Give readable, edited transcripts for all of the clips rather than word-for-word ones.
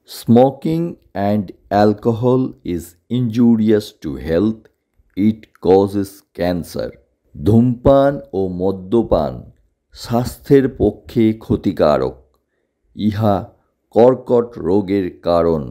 Smoking and alcohol is injurious to health. It causes cancer. ধূমপান ও মদ্যপান স্বাস্থ্যের পক্ষে ক্ষতিকারক। ইহা কর্কট রোগের কারণ।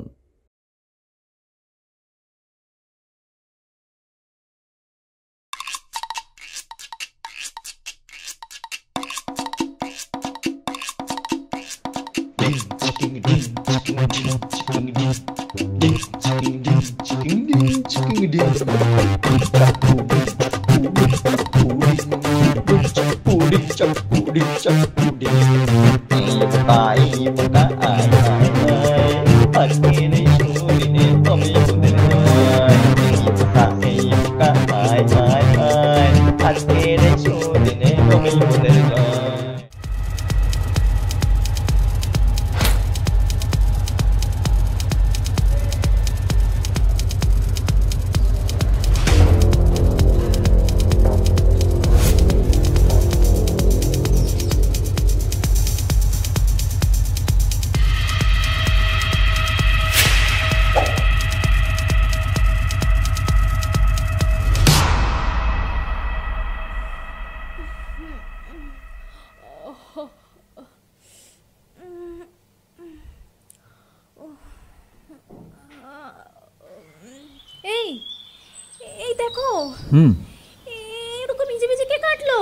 এরকম ভিজে ভিজে কে কাটলো?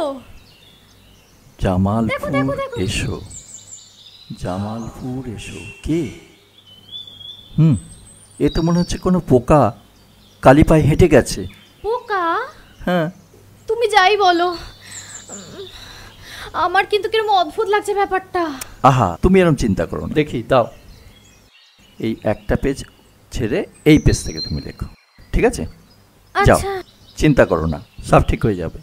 জামালপুর এসো, জামালপুর এসো। কে? এ তো মনে হচ্ছে কোনো পোকা কালি পায়ে হেঁটে গেছে। পোকা? হ্যাঁ। তুমি যাই বলো, আমার কিন্তু কিরকম অদ্ভুত লাগছে ব্যাপারটা। আহা, তুমি এরকম চিন্তা করো না। দেখি দাও, এই একটা পেজ ছেড়ে এই পেজ থেকে তুমি লেখো, ঠিক আছে? যাও, চিন্তা করো না, সব ঠিক হয়ে যাবে।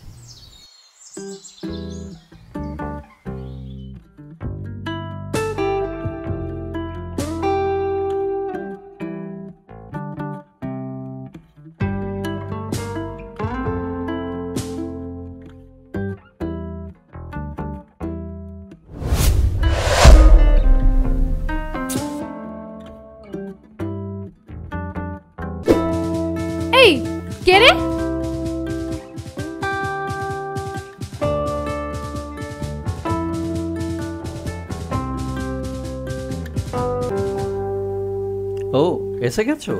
এই কে রে? ও, এসে গেছো?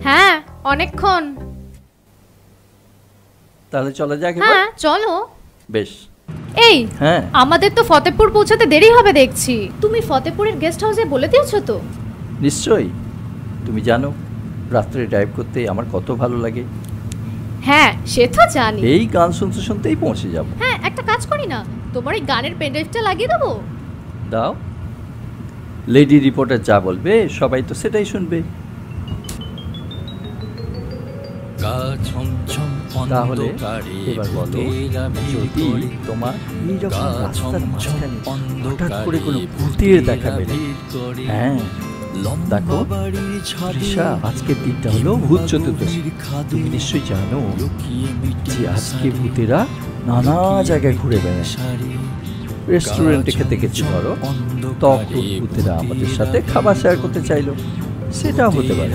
হ্যাঁ, অনেকক্ষণ। তাহলে চলে যাক। হ্যাঁ চলো। বেশ। এই, হ্যাঁ, আমাদের তো ফতেপুর পৌঁছাতে দেরি হবে দেখছি। তুমি ফতেপুরের গেস্ট হাউসে বলে দিয়েছো তো? নিশ্চয়ই। তুমি জানো রাত্রে ড্রাইভ করতে আমার কত ভালো লাগে। হ্যাঁ, সে তো জানি। এই গান শুনতে শুনতেই পৌঁছে যাব। হ্যাঁ, একটা কাজ করি না, তোমার এই গানের পেনড্রাইভটা লাগিয়ে দেবো। দাও। লেডি রিপোর্টার যা বলবে সবাই তো সেটাই শুনবে। তাহলে এবার বলো, যদি তোমার এইরকম রাস্তার মাঝখানে হঠাৎ করে কোনো ভূতের দেখা পেলে, হ্যাঁ দেখো রিশা, আজকের দিনটা হলো ভূত চতুর্দশী। তুমি নিশ্চয়ই জানো যে আজকে ভূতেরা নানা জায়গায় ঘুরে বেড়ায়। রেস্টুরেন্টে খেতে গেছি ধরো, তখন ভূতেরা আমাদের সাথে খাবার শেয়ার করতে চাইলো, সেটাও হতে পারে।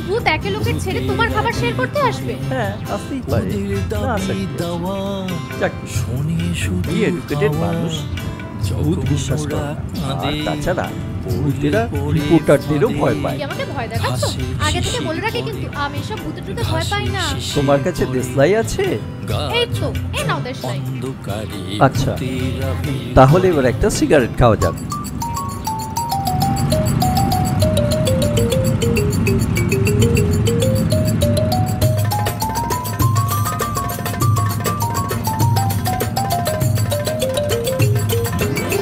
ভূত একে লোকের ছেড়ে তোমার খাবার শেয়ার করতে আসবে? হ্যাঁ, আসতেই পারে। এডুকেটেড মানুষ ভূত বিশ্বাস করে না। আর তাছাড়া ভূতেরা রিপোর্টারদেরও ভয় পায়। আমাকে ভয় দেখাচ্ছ? আগে থেকে বলে রাখি কিন্তু আমি এসব ভূতে টুতে ভয় পাই না। তোমার কাছে দেশলাই আছে? এই তো, এই নাও দেশলাই। আচ্ছা, তাহলে এবার একটা সিগারেট খাওয়া যাবে।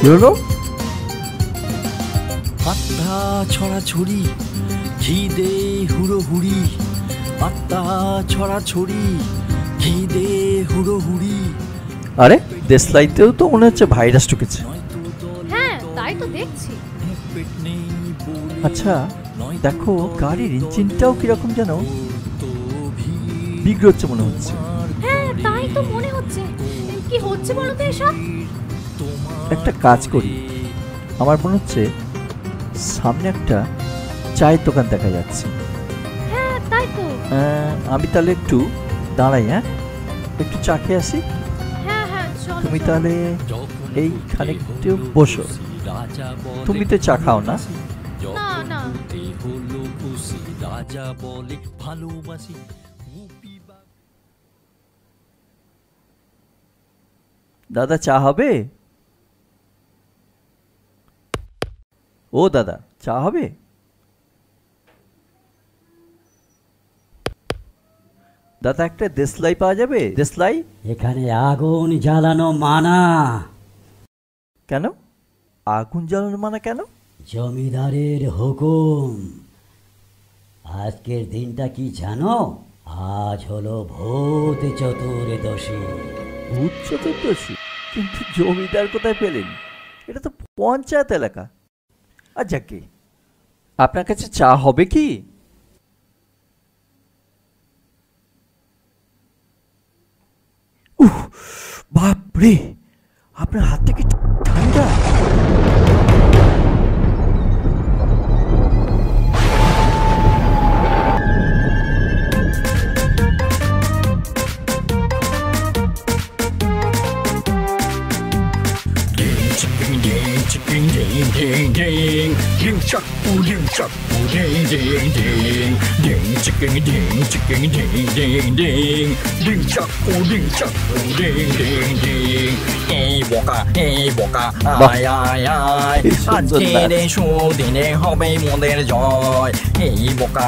কি হলো? পাত্তা ছড়াছড়ি, খিদে হুড়োহুড়ি, পাত্তা ছড়াছড়ি, খিদে হুড়োহুড়ি। আরে দেশলাইতেও তো মনে হচ্ছে ভাইরাস ঢুকেছে। হ্যাঁ, তাই তো দেখছি। আচ্ছা দেখো, গাড়ির ইঞ্জিনটাও কিরকম যেন বিগড়ছে মনে হচ্ছে। হ্যাঁ, তাই তো মনে হচ্ছে। কি হচ্ছে বলো তো এসব? একটা কাজ করি, আমার মনে হচ্ছে সামনে একটা চায়ের দোকান দেখা যাচ্ছে। হ্যাঁ তাই তো। আমি তাহলে একটু দাঁড়াই, হ্যাঁ একটু চা খেয়ে আসি। হ্যাঁ হ্যাঁ চলো। তুমি তাহলে এইখানে একটু বসো। তুমি তো চা খাও না? না না। রাজা বলে ভালোবাসি। দাদা চা হবে? ও দাদা চা হবে? দাদা একটা দেশলাই পাওয়া যাবে? দেশলাই? এখানে আগুন জ্বালানো মানা। কেন আগুন জ্বালানো মানা কেন? জমিদারের হুকুম। আজকের দিনটা কি জানো? আজ হলো ভূত চতুর্দশী। ভূত চতুর্দশী? কিন্তু জমিদার কোথায় পেলেন? এটা তো পঞ্চায়েত এলাকা। আর যাকে আপনার কাছে চা হবে কি? উহ বাপরে, আপনার হাত থেকে ঠান্ডা। Ding ding ding ding, ding chuck ding chuck ding ding ding, ding chicken ding chicken ding ding ding, ding chuck ding ding ding. Hey boka, ay ay ay. আজকের এই সুদিনে হবে মোদের জয়। Hey boka,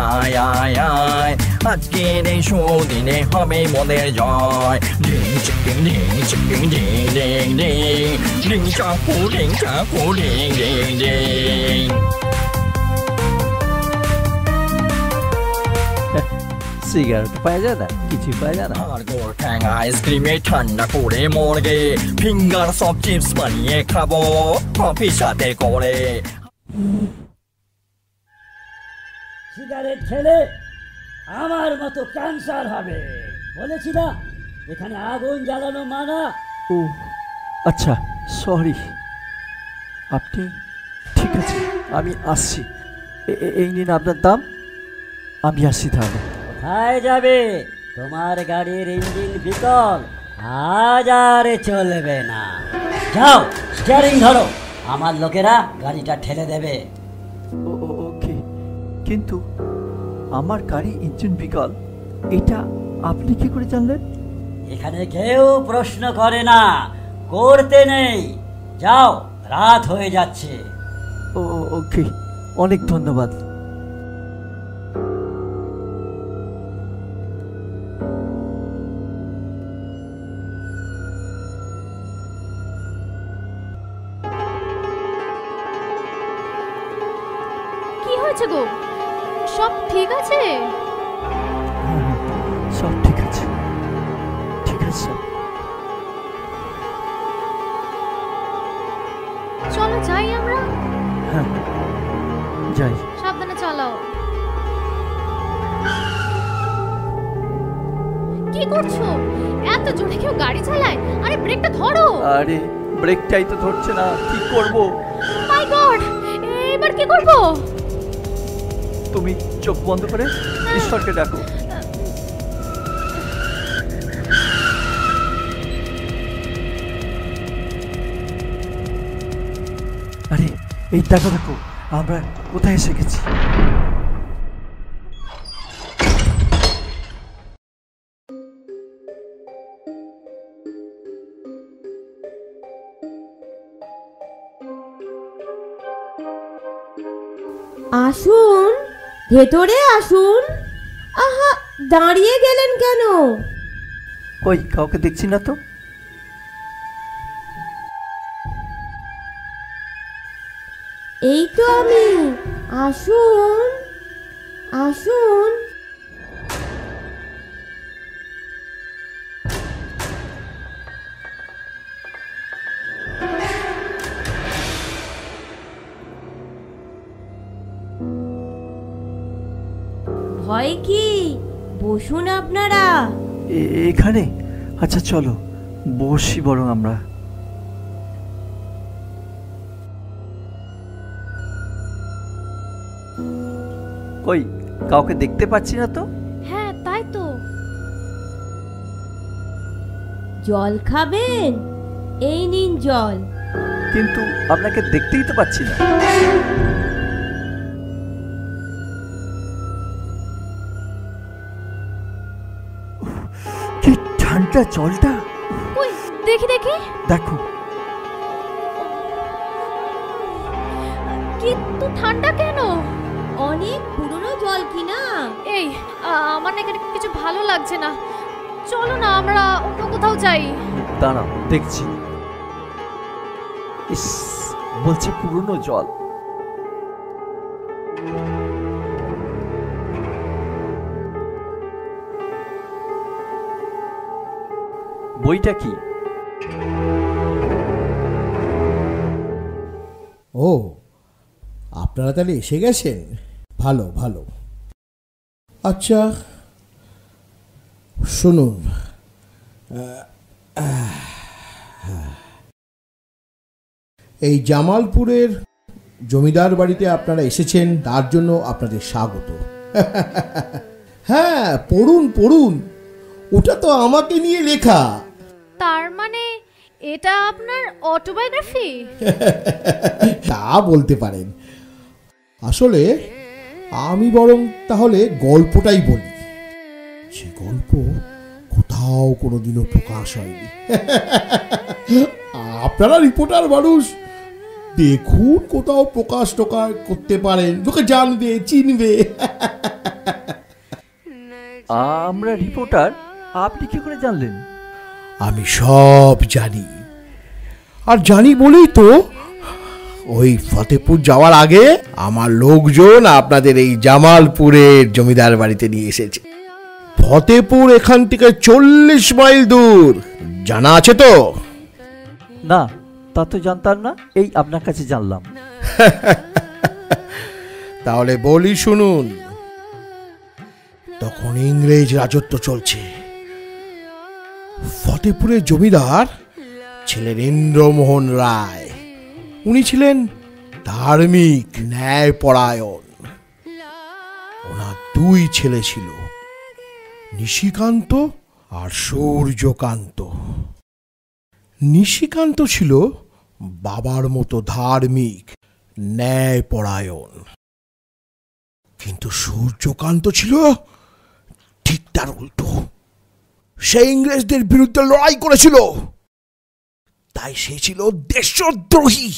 ay ay ay. আজকের এই সুদিনে হবে মোদের জয়। Ding chicken ding ding ding. Ding chaku ding ding ding. Cigarette পাওয়া যায় না, কিছু পাওয়া যায় না। আর গোর ঠ্যাং আইসক্রিমে ঠান্ডা করে মর্গে, ফিঙ্গার সব চিপস বানিয়ে খাবো কফির সাথে করে। সিগারেট খেলে আমার মতো ক্যান্সার হবে বলেছি না? এখানে আগুন জ্বালানো মানা। ও আচ্ছা সরি। আপনি ঠিক আছে, আমি আসছি। এই নিন আপনার দাম, আমি আসছি তাহলে। কোথায় যাবে? তোমার গাড়ির ইঞ্জিন বিকল, আজ আর চলবে না। যাও স্টিয়ারিং ধরো, আমার লোকেরা গাড়িটা ঠেলে দেবে। ওকে, কিন্তু আমার গাড়ি ইঞ্জিন বিকল, এটা আপনি কি করে জানলেন? এখানে কেউ প্রশ্ন করে না, করতে নেই। যাও, রাত হয়ে যাচ্ছে। ওকে, অনেক ধন্যবাদ। কি হয়েছে গো? সব ঠিক আছে? সব ঠিক আছে, ঠিক আছে। চলো যাই আমরা। হ্যাঁ যাই। সাবধানে চালাও। কি করছো? এত জোরে কেউ গাড়ি চালায়? আরে ব্রেকটা ধরো। আরে ব্রেকটাই তো ধরছে না, কি করব? মাই গড, এবার কি করব? তুমি চোখ বন্ধ করে ঈশ্বরকে ডাকো। আরে এই দেখো দেখো, আমরা কোথায় এসে গেছি। আসুন, ভেতরে আসুন। আহা, দাঁড়িয়ে গেলেন কেন? কই কাউকে দেখছি না তো। এই তো আমি। আসুন আসুন। ভয় কি? বসুন আপনারা। এখানে? আচ্ছা চলো বসি বরং আমরা। কই কাউকে দেখতে পাচ্ছি না তো। হ্যাঁ তাই তো। জল খাবেন? এই নিন জল। কিন্তু আপনাকে দেখতেই তো পাচ্ছি না। কি ঠান্ডা জলটা। কই দেখি দেখি। দেখো কিন্তু ঠান্ডা কেন? অনেক পুরনো জল কি না? এই আমার না এখানে কিছু ভালো লাগছে না, চলো না আমরা অন্য কোথাও যাই। দাঁড়াও দেখছি। ইস, বলছে পুরনো জল। বইটা কি? ও, আপনারা তাহলে এসে গেছেন? ভালো ভালো। আচ্ছা শুনুন, এই জামালপুরের জমিদার বাড়িতে আপনারা এসেছেন, তার জন্য আপনাদের স্বাগত। হ্যাঁ পড়ুন পড়ুন, ওটা তো আমাকে নিয়ে লেখা। তার মানে এটা আপনার অটোবায়োগ্রাফি? তা বলতে পারেন। আসলে আমি বরং তাহলে গল্পটাই বলি। সে গল্প কোথাও কোনোদিনও প্রকাশ হয়নি। আপনারা রিপোর্টার মানুষ, দেখুন কোথাও প্রকাশ টোকাশ করতে পারেন, লোকে জানবে চিনবে। আমরা রিপোর্টার, আপনি কি করে জানলেন? আমি সব জানি, আর জানি বলেই তো ওই ফতেপুর যাওয়ার আগে আমার লোকজন আপনাদের এই জামালপুরের জমিদার বাড়িতে নিয়ে এসেছে। ফতেপুর এখান থেকে 40 মাইল দূর, জানা আছে তো? না, তা তো জানতাম না, এই আপনার কাছে জানলাম। তাহলে বলি শুনুন। তখন ইংরেজ রাজত্ব চলছে। ফতেপুরের জমিদার ছিলেন ইন্দ্রমোহন রায়। উনি ছিলেন ধার্মিক, ন্যায়পরায়ণ। ওনার 2 ছেলে ছিল, নিশিকান্ত আর সূর্যকান্ত। নিশিকান্ত ছিল বাবার মতো ধার্মিক, ন্যায়পরায়ণ, কিন্তু সূর্যকান্ত ছিল ঠিক তার উল্টো। সে ইংরেজদের বিরুদ্ধে লড়াই করেছিল, তাই সে ছিল দেশদ্রোহী।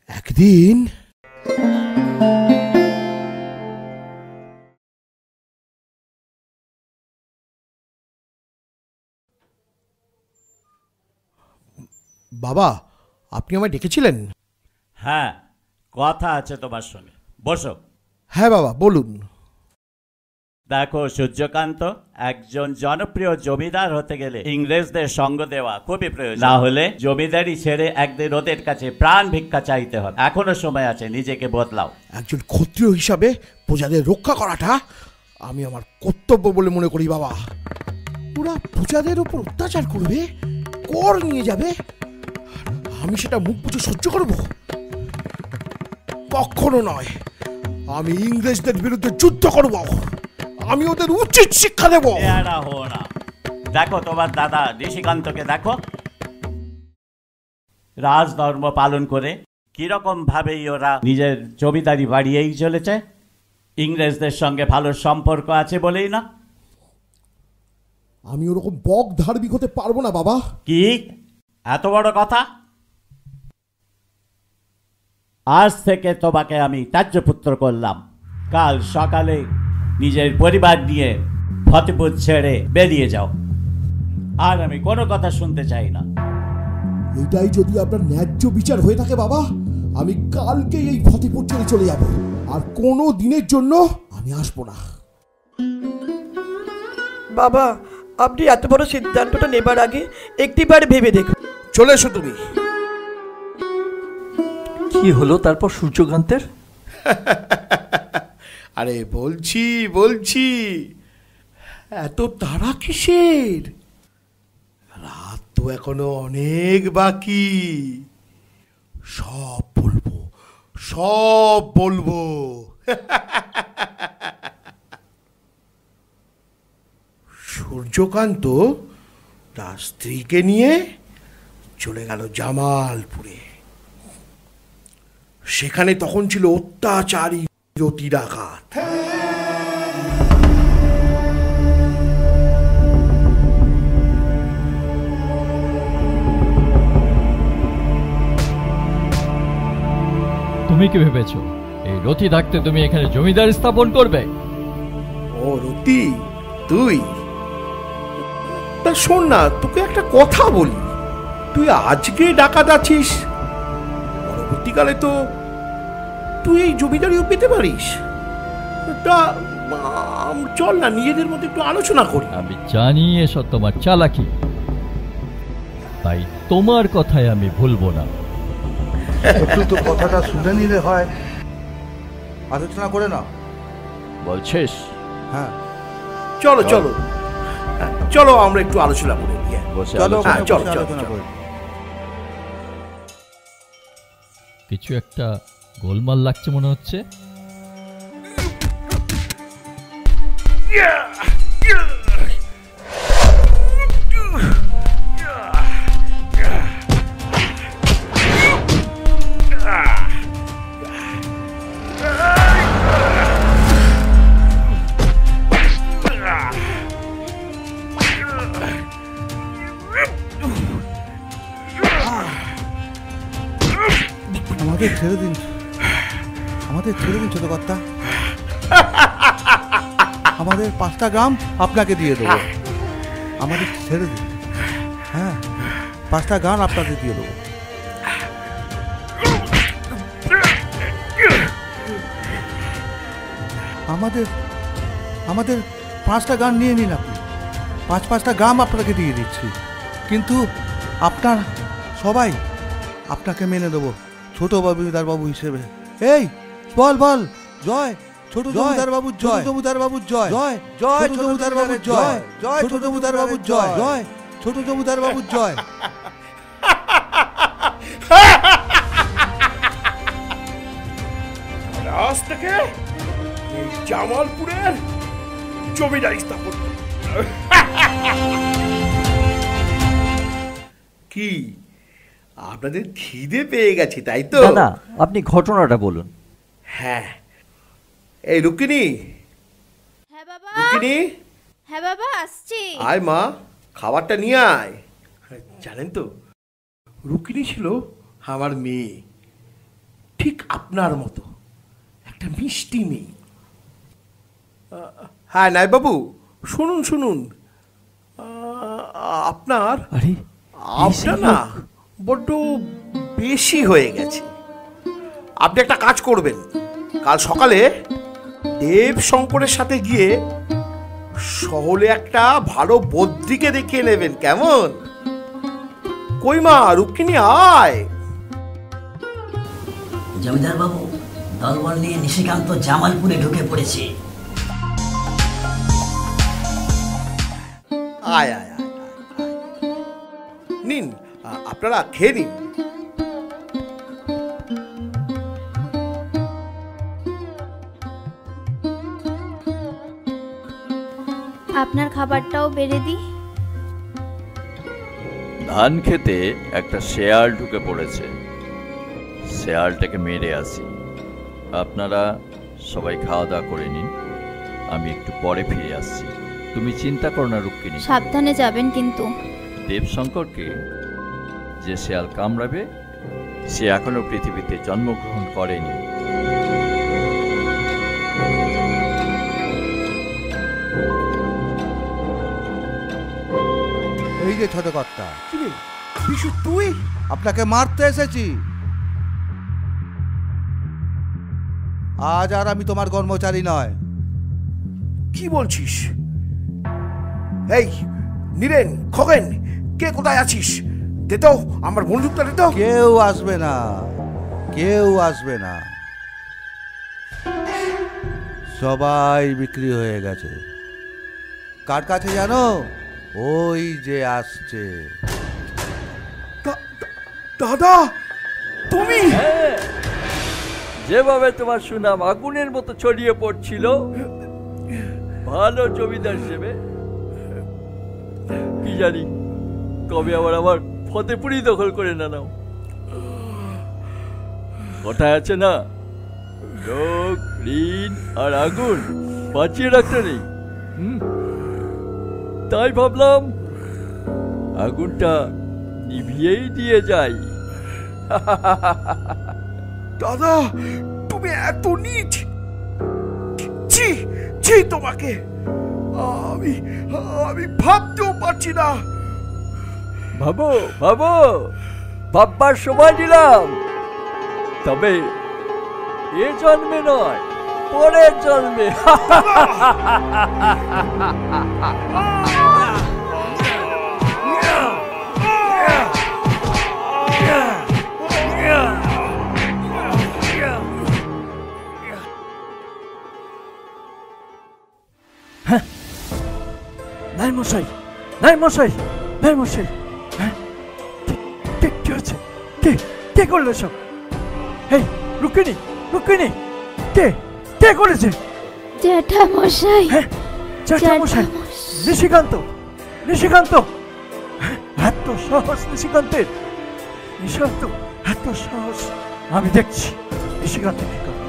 একদিন বাবা, আপনি আমায় ডেকেছিলেন? হ্যাঁ, কথা আছে তোমার সঙ্গে, বসো। হ্যাঁ বাবা বলুন। দেখো সূর্যকান্ত, একজন জনপ্রিয় জমিদার হতে গেলে ইংরেজদের সঙ্গ দেওয়া খুবই প্রয়োজন। না হলে জমিদারি ছেড়ে একদিন ওদের কাছে প্রাণ ভিক্ষা চাইতে হবে। এখনো সময় আছে, নিজেকে বদলাও। একজন ক্ষত্রিয় হিসাবে প্রজাদের রক্ষা করাটা আমি আমার কর্তব্য বলে মনে করি বাবা। ওরা প্রজাদের উপর অত্যাচার করবে, কর নিয়ে যাবে, আমি সেটা মুখ বুঝে সহ্য করব? কখনো নয়। আমি ইংরেজদের বিরুদ্ধে যুদ্ধ করব, আমি ওদের উচিত শিক্ষা দেব। দেখো তোমার দাদা নিশিকান্তকে দেখো, রাজধর্ম পালন করে কিরকম ভাবেই ওরা নিজের জমিদারি বাড়িয়েই চলেছে। ইংরেজদের সঙ্গে ভালো সম্পর্ক আছে বলেই না। আমি ওরকম বক ধার্মিক হতে পারবো না বাবা। কি এত বড় কথা? আজ থেকে তোমাকে আমি ত্যায্যপুত্র করলাম। কাল সকালে নিজের পরিবার নিয়ে ফতেপুর ছেড়ে বেরিয়ে যাও, আর আমি কোনো কথা শুনতে চাই না। এটাই যদি আপনার ন্যায্য বিচার হয়ে থাকে বাবা, আমি কালকে এই ফতেপুর ছেড়ে চলে যাব, আর কোনো দিনের জন্য আমি আসবো না। বাবা, আপনি এত বড় সিদ্ধান্তটা নেবার আগে একটিবার ভেবে দেখুন। চলে এসো তুমি। কি হলো তারপর সূর্যকান্তের? আরে বলছি এত তাড়া কিসের? রাত তো এখনো অনেক বাকি, সব সব বলবো। সূর্যকান্ত তার স্ত্রীকে নিয়ে চলে গেল জামালপুরে। সেখানে তখন ছিল অত্যাচারী রতি ডাকাত। তুমি কি ভেবেছো এই রতি থাকতে তুমি এখানে জমিদার স্থাপন করবে? ও রতি, তুই? তা শোন না, তোকে একটা কথা বলি। তুই আজকে ডাকাত আছিস, পরবর্তীকালে তো তুই এই জমিদারিও পেতে পারিস। তা চল না, নিজেদের মধ্যে একটু আলোচনা করি। আমি জানি এসব তোমার চালাকি, তাই তোমার কথায় আমি ভুলবো না। একটু তো কথাটা শুনে নিলে হয়, আলোচনা করে না। বলছিস? হ্যাঁ, চলো চলো চলো, আমরা একটু আলোচনা করি। চলো চলো আলোচনা করি। কিছু একটা গোলমাল লাগছে মনে হচ্ছে। আমাদের ছেড়ে দিন, আমাদের ছেড়ে দিন ছোট কর্তা। আমাদের 5টা গ্রাম আপনাকে দিয়ে দেবো। আমাদের ছেড়ে দিন। হ্যাঁ, 5টা গ্রাম আপনাকে দিয়ে দেবো। আমাদের 5টা গ্রাম নিয়ে নিন আপনি। 5টা গ্রাম আপনাকে দিয়ে দিচ্ছি, কিন্তু আপনার সবাই আপনাকে মেনে দেবো ছোট জমিদার বাবু হিসেবে। এই বল বল, জয় ছোট জমিদার বাবু, জয় জমিদার বাবু, জয় জয় জয় জমিদার বাবু, জয় জয় ছোট জমিদার বাবু, জয় জয় ছোট জমিদার বাবু, জয়। আজ থেকে এই জামালপুরের জমিদারি স্থাপন। কি আপনাদের খিদে পেয়ে গেছে তাই তো? না, আপনি ঘটনাটা বলুন। হ্যাঁ, এই রুক্মিণী, হ্যাঁ বাবা। রুক্মিণী, হ্যাঁ বাবা, আসছি। আয় মা, খাবারটা নিয়ে আয়। জানেন তো, রুক্মিণী ছিল আমার মেয়ে, ঠিক আপনার মতো একটা মিষ্টি মেয়ে। হ্যাঁ নাই বাবু, শুনুন শুনুন, আপনার আপনার না বড্ড বেশি হয়ে গেছে। আপনি একটা কাজ করবেন, কাল সকালে দেব শঙ্করের সাথে গিয়ে শহরে একটা ভালো বদ্রিকে দেখিয়ে নেবেন, কেমন? কই মা, রুক্মিণী আয়। জমিদার বাবু, দলবল নিয়ে নিশিকান্ত জামালপুরে ঢুকে পড়েছে। আয় আয় আয়, নিন, আপনারা খেয়ে নিন। আপনার খাবারটাও বেড়ে দিই। ধান খেতে একটা শেয়াল ঢুকে পড়েছে, শেয়ালটাকে মেরে আসি। আপনারা সবাই খাওয়া দাওয়া করে নিন, আমি একটু পরে ফিরে আসছি। তুমি চিন্তা করো না রুক্মিণী। সাবধানে যাবেন কিন্তু। দেবশঙ্করকে যে শেয়াল কামড়াবে সে এখনো পৃথিবীতে জন্মগ্রহণ করেনি। এই যে ছোট কর্তা, বিশু তুই? আপনাকে মারতে এসেছি। আজ আর আমি তোমার কর্মচারী নয়। কি বলছিস? এই নীরেন, খগেন, কে কোথায় আছিস? দে তো আমার বন্দুকটা, দে তো। কেউ আসবে না, কেউ আসবে না, সবাই বিক্রি হয়ে গেছে। কার কাছে জানো? ওই যে আসছে। দাদা, তুমি? যেভাবে তোমার সুনাম আগুনের মতো ছড়িয়ে পড়ছিল ভালো জমিদার হিসেবে, কি জানি কবে আবার আমার ফতেপুরি দখল করে না নাও। কথায় আছে না, রোগ, ঋণ আর আগুন বাঁচিয়ে রাখতে নেই। তাই ভাবলাম আগুনটা নিভিয়েই দিয়ে যাই। দাদা, তুমি এত নীচ! ছি ছি তোমাকে! আমি আমি ভাবতেও পারছি না। ভাবো ভাবো, ভাববার সময় দিলাম, তবে এ জন্মে নয়, পরের জন্মে। নাই মশাই, নাই মশাই, নাই মশাই, হ্যাঁ কি হচ্ছে? কে করলো সব? এই রুকিনি, রুকিনি, কে করেছে? জ্যাঠামশাই। জ্যাঠামশাই, নিশিকান্ত, নিশিকান্ত, এত সাহস নিশিকান্তের! নিশিকান্ত, এত সাহস! আমি দেখছি নিশিকান্ত কি করে।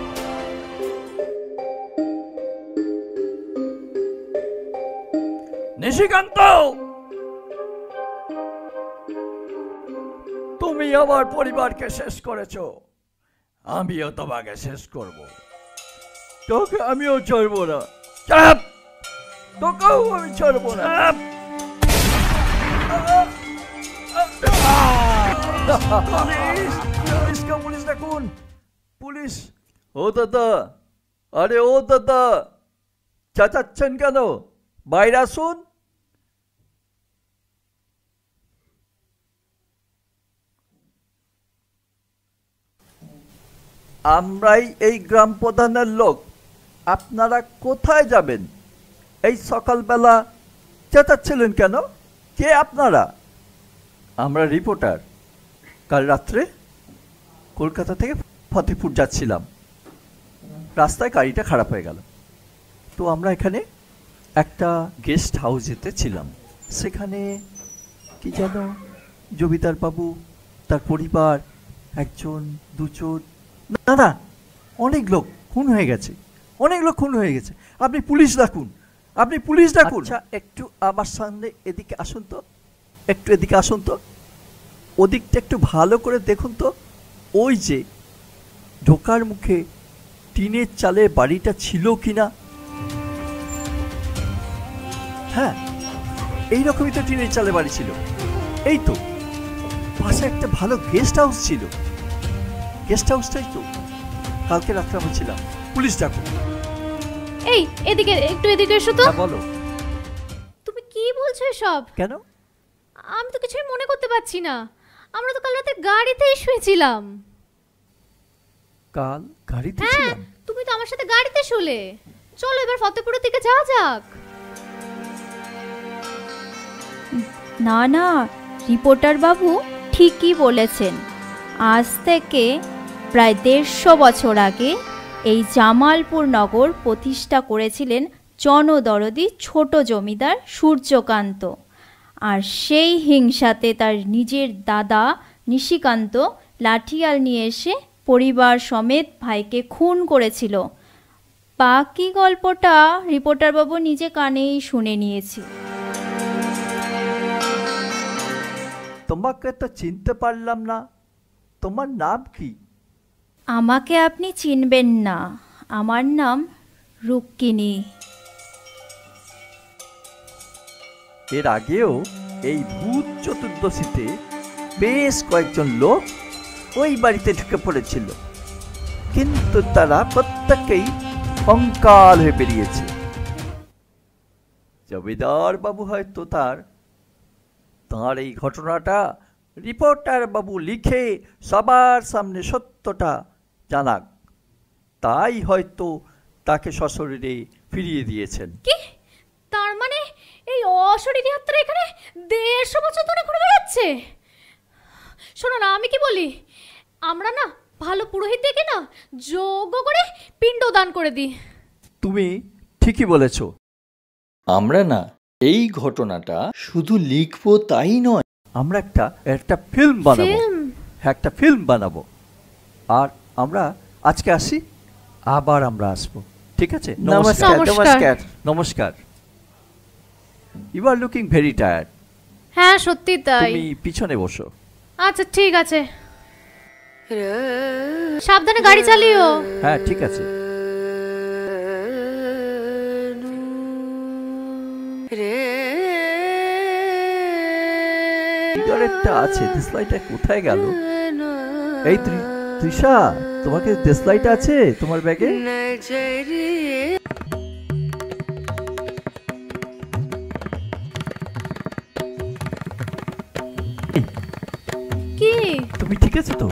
নিশিকান্ত, তুমি আমার পরিবারকে শেষ করেছো, আমিও তোমাকে শেষ করব। তোকে আমিও ছাড়বো না, তোকেও আমি ছাড়বো না। পুলিশ দেখুন, পুলিশ! ও দাদা, আরে ও দাদা, চেঁচাচ্ছেন কেন? বাইরে আসুন। আমরাই এই গ্রাম প্রধানের লোক, আপনারা কোথায় যাবেন? এই সকালবেলা চেঁচাচ্ছিলেন কেন? কে আপনারা? আমরা রিপোর্টার। কাল রাত্রে কলকাতা থেকে ফতেপুর যাচ্ছিলাম, রাস্তায় গাড়িটা খারাপ হয়ে গেল, তো আমরা এখানে একটা গেস্ট হাউসেতে ছিলাম। সেখানে কি যেন জমিদার বাবু, তার পরিবার, একজন দুজন, না অনেক লোক খুন হয়ে গেছে, অনেক লোক খুন হয়ে গেছে। আপনি পুলিশ ডাকুন, আপনি পুলিশ ডাকুন। আচ্ছা, একটু আমার সামনে এদিকে আসুন তো, একটু এদিকে আসুন তো, ওদিকটা একটু ভালো করে দেখুন তো। ওই যে ঢোকার মুখে টিনের চালের বাড়িটা ছিল কিনা? হ্যাঁ, এইরকমই তো টিনের চালের বাড়ি ছিল। এই তো পাশে একটা ভালো গেস্ট হাউস ছিল, গেস্ট হাউসটাই তো কালকে রাত্রে আমরা ছিলাম। পুলিশ ডাকুন। এই এদিকে, একটু এদিকে এসো তো। বলো, তুমি কি বলছো এসব? কেন? আমি তো কিছুই মনে করতে পারছি না। আমরা তো কাল রাতে গাড়িতেই শুয়েছিলাম। কাল গাড়িতে হ্যাঁ, ছিলাম? তুমি তো আমার সাথে গাড়িতে শুলে। চলো এবার ফতেপুরের দিকে যাওয়া যাক। না না, রিপোর্টার বাবু ঠিকই বলেছেন। আজ থেকে প্রায় 150 বছর আগে এই জামালপুর নগর প্রতিষ্ঠা করেছিলেন জনদরদি ছোট জমিদার সূর্যকান্ত। আর সেই হিংসাতে তার নিজের দাদা নিশিকান্ত লাঠিয়াল নিয়ে এসে পরিবার সমেত ভাইকে খুন করেছিল। বাকি গল্পটা রিপোর্টার বাবু নিজে কানেই শুনে নিয়েছি। তোমাকে তো চিনতে পারলাম না, তোমার নাম কি? আমাকে আপনি চিনবেন না, আমার নাম রুক্মিণী। এর আগেও এই ভূত চতুর্দশীতে বেশ কয়েকজন লোক ওই বাড়িতে ঢুকে পড়েছিল, কিন্তু তারা প্রত্যেকেই কঙ্কাল হয়ে বেরিয়েছে। জমিদার বাবু হয়তো তার এই ঘটনাটা রিপোর্টার বাবু লিখে সবার সামনে সত্যটা জানাক, তাই হয়তো তাকে সশরীরে ফিরিয়ে দিয়েছেন। কি? তার মানে এই অশরীরী আত্মা এখানে 150 বছর ধরে ঘুরে বেড়াচ্ছে? শোনো না, আমি কি বলি, আমরা না ভালো পুরোহিত দেখে না যোগ্য করে পিণ্ডদান করে দিই। তুমি ঠিকই বলেছ। আমরা না এই ঘটনাটা শুধু লিখবো তাই নয়, আমরা একটা ফিল্ম বানাবো। ফিল্ম? হ্যাঁ, একটা ফিল্ম বানাবো। আর আমরা আজকে আসি, আবার আমরা আসবো, ঠিক আছে? নমস্কার। নমস্কার নমস্কার। You are looking very tired. হ্যাঁ সত্যি তাই। তুমি পিছনে বসো। আচ্ছা ঠিক আছে, সাবধানে গাড়ি চালিও। হ্যাঁ ঠিক আছে। সিগারেটটা আছে, দেশলাইটা কোথায় গেল? এই তৃষা, তোমাকে দেশলাইটা আছে তোমার ব্যাগে? কি? তুমি ঠিক আছে তো?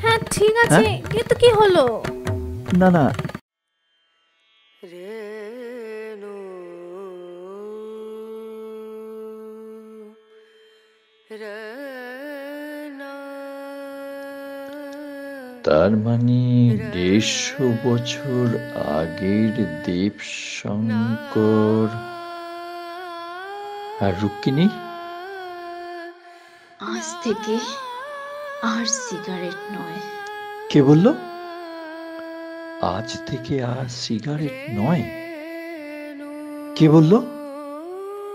হ্যাঁ ঠিক আছে, কিন্তু কি হলো? না না, তার মানে 150 বছর আগের দেবশঙ্কর আর রুক্মিণী আজ থেকে আর সিগারেট নয়। কে বলল আজ থেকে আর সিগারেট নয়? কে বলল?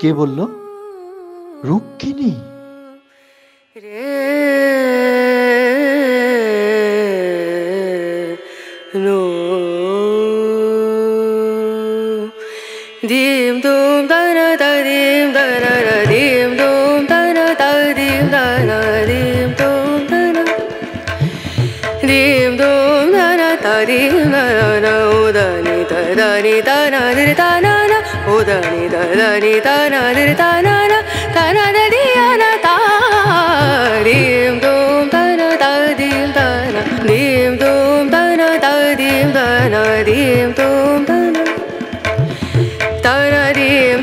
কে বলল? Rukmini? dim dum da na da dim da na na dim dum da na da dim da na dim dum da na dim dum da na da dim da na o da ni da na dir da na na o da ni da na dir da na na di na ta dim dum da na da dim da na dim dum da na dim da na dim dum da na ta na dim